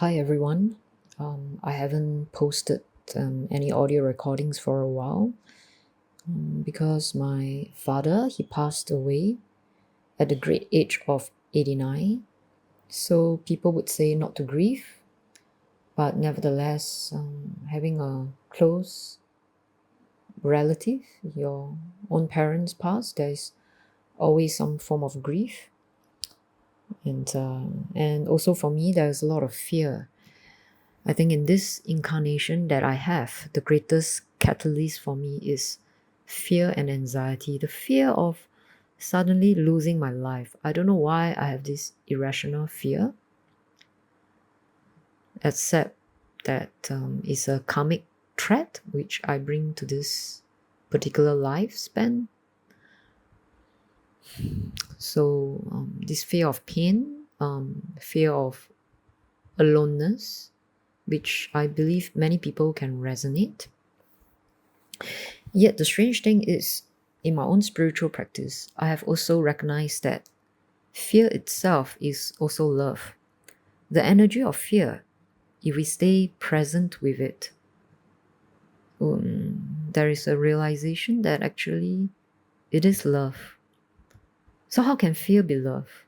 Hi everyone. I haven't posted any audio recordings for a while because my father he passed away at the great age of 89. So people would say not to grieve, but nevertheless, having a close relative, your own parents pass, there is always some form of grief, and also for me, there's a lot of fear. I think in this incarnation that I have, the greatest catalyst for me is fear and anxiety. The fear of suddenly losing my life. I don't know why I have this irrational fear, except that it's a karmic threat which I bring to this particular lifespan. So, this fear of pain, fear of aloneness, which I believe many people can resonate. Yet the strange thing is, in my own spiritual practice, I have also recognized that fear itself is also love. The energy of fear, if we stay present with it, there is a realization that actually it is love. So, how can fear be love?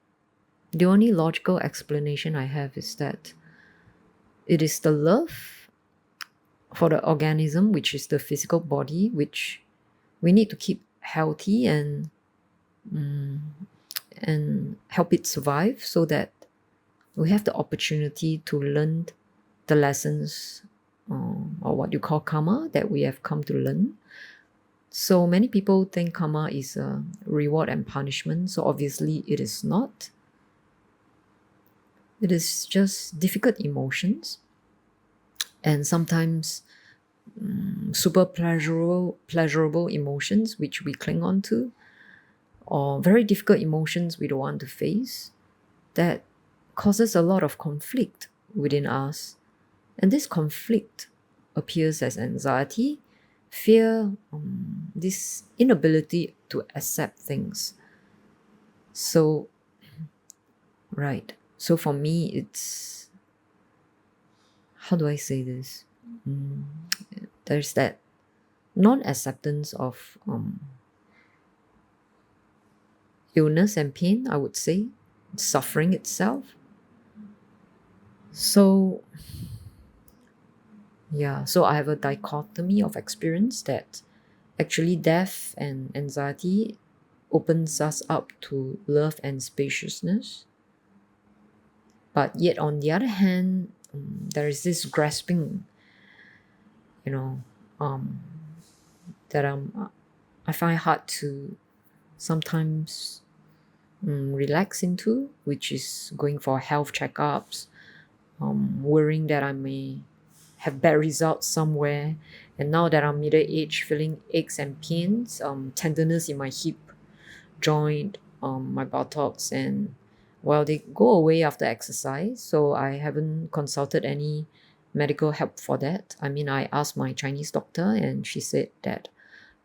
The only logical explanation I have is that it is the love for the organism, which is the physical body, which we need to keep healthy and help it survive so that we have the opportunity to learn the lessons or what you call karma that we have come to learn. So many people think karma is a reward and punishment. So obviously it is not. It is just difficult emotions and sometimes super pleasurable emotions which we cling on to, or very difficult emotions we don't want to face, that causes a lot of conflict within us. And this conflict appears as anxiety, fear, this inability to accept things. So, right. So for me, it's, how do I say this? There's that non acceptance of illness and pain, I would say, suffering itself. So, yeah, so I have a dichotomy of experience that actually death and anxiety opens us up to love and spaciousness. But yet, on the other hand, there is this grasping, you know, um, that I find hard to sometimes relax into, which is going for health checkups, worrying that I may have bad results somewhere. And now that I'm middle age, feeling aches and pains, tenderness in my hip joint, my buttocks, and well, they go away after exercise. So I haven't consulted any medical help for that. I mean, I asked my Chinese doctor, and she said that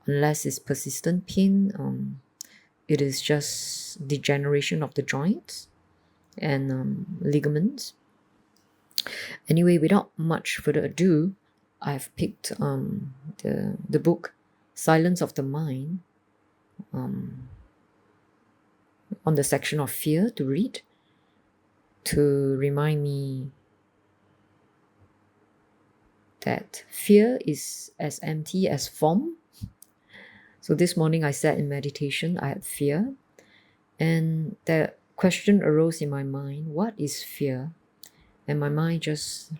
unless it's persistent pain, it is just degeneration of the joints and ligaments. Anyway, without much further ado, I've picked the book Silence of the Mind on the section of fear to read, to remind me that fear is as empty as form. So this morning I sat in meditation, I had fear, and the question arose in my mind, what is fear? And my mind just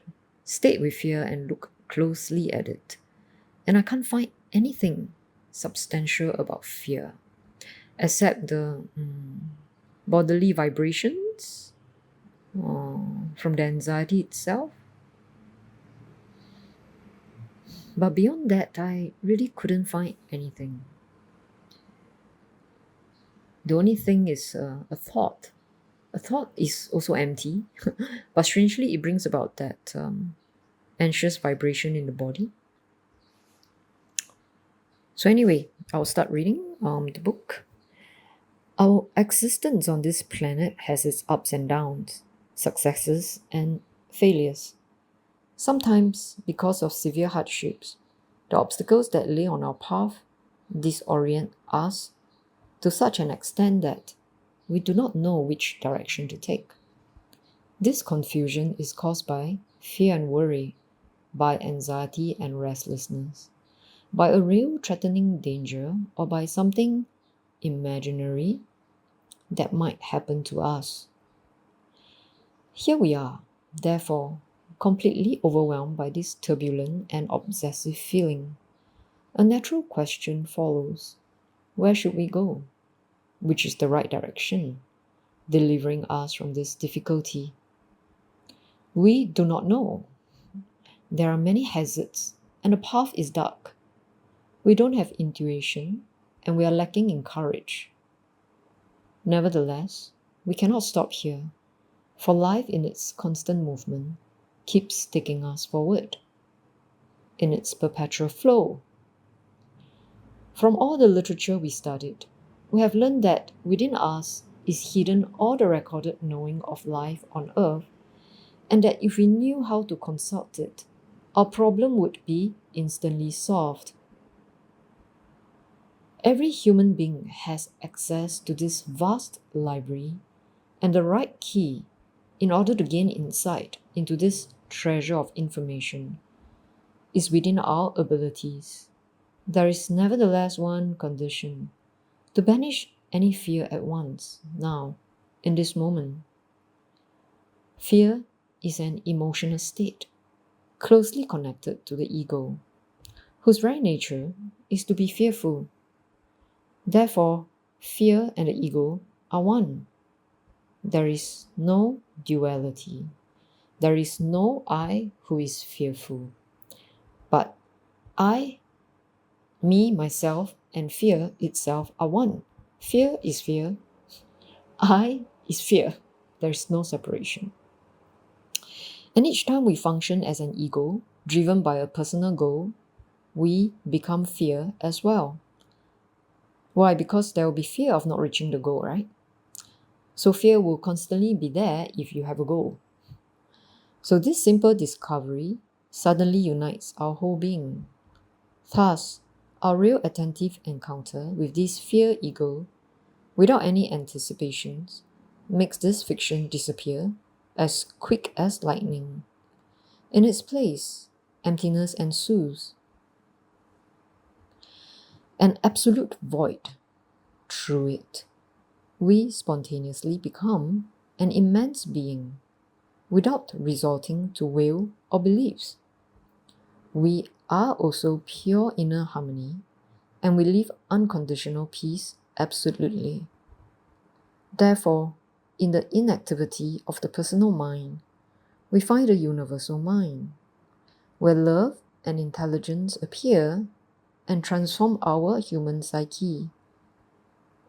stayed with fear and looked closely at it. And I can't find anything substantial about fear except the bodily vibrations from the anxiety itself. But beyond that, I really couldn't find anything. The only thing is a thought. A thought is also empty, but strangely, it brings about that anxious vibration in the body. So, anyway, I'll start reading the book. Our existence on this planet has its ups and downs, successes and failures. Sometimes, because of severe hardships, the obstacles that lay on our path disorient us to such an extent that we do not know which direction to take. This confusion is caused by fear and worry, by anxiety and restlessness, by a real threatening danger, or by something imaginary that might happen to us. Here we are, therefore, completely overwhelmed by this turbulent and obsessive feeling. A natural question follows: where should we go? Which is the right direction, delivering us from this difficulty? We do not know. There are many hazards, and the path is dark. We don't have intuition, and we are lacking in courage. Nevertheless, we cannot stop here, for life in its constant movement keeps taking us forward, in its perpetual flow. From all the literature we studied, we have learned that within us is hidden all the recorded knowing of life on earth, and that if we knew how to consult it, our problem would be instantly solved. Every human being has access to this vast library and the right key in order to gain insight into this treasure of information is within our abilities. There is nevertheless one condition: to banish any fear at once, now, in this moment. Fear is an emotional state closely connected to the ego, whose very nature is to be fearful. Therefore, fear and the ego are one. There is no duality. There is no I who is fearful. But I, me, myself, and fear itself are one. Fear is fear. I is fear. There is no separation. And each time we function as an ego, driven by a personal goal, we become fear as well. Why? Because there will be fear of not reaching the goal, right? So fear will constantly be there if you have a goal. So this simple discovery suddenly unites our whole being. Thus, our real attentive encounter with this fear ego, without any anticipations, makes this fiction disappear as quick as lightning. In its place, emptiness ensues. An absolute void. Through it, we spontaneously become an immense being, without resorting to will or beliefs. We are also pure inner harmony, and we live unconditional peace absolutely. Therefore, in the inactivity of the personal mind, we find the universal mind, where love and intelligence appear and transform our human psyche.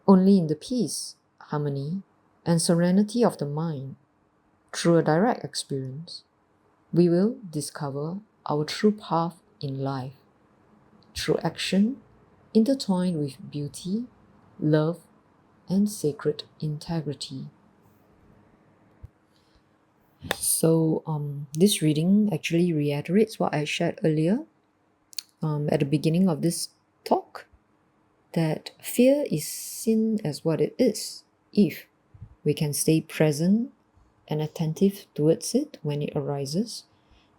Only in the peace, harmony, and serenity of the mind, through a direct experience, we will discover our true path in life, through action intertwined with beauty, love, and sacred integrity. So, this reading actually reiterates what I shared earlier at the beginning of this talk, that fear is seen as what it is if we can stay present and attentive towards it when it arises,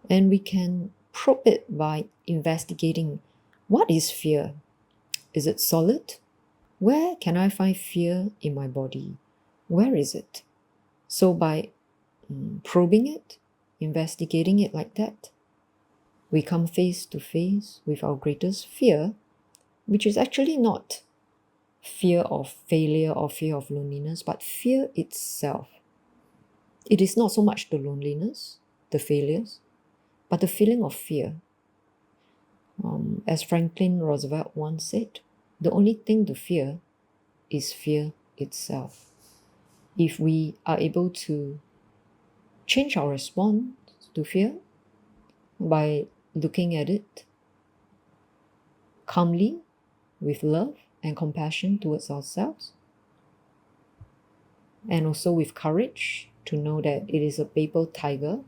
and we can probe it by investigating: what is fear? Is it solid? Where can I find fear in my body? Where is it? So by probing it, investigating it like that, we come face to face with our greatest fear, which is actually not fear of failure or fear of loneliness, but fear itself. It is not so much the loneliness, the failures, but the feeling of fear. As Franklin Roosevelt once said, the only thing to fear is fear itself. If we are able to change our response to fear by looking at it calmly, with love and compassion towards ourselves, and also with courage to know that it is a paper tiger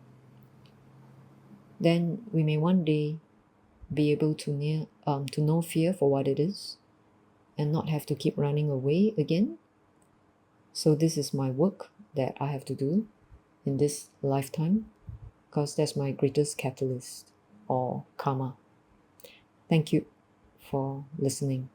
then we may one day be able to know fear for what it is and not have to keep running away again. So this is my work that I have to do in this lifetime, because that's my greatest catalyst or karma. Thank you for listening.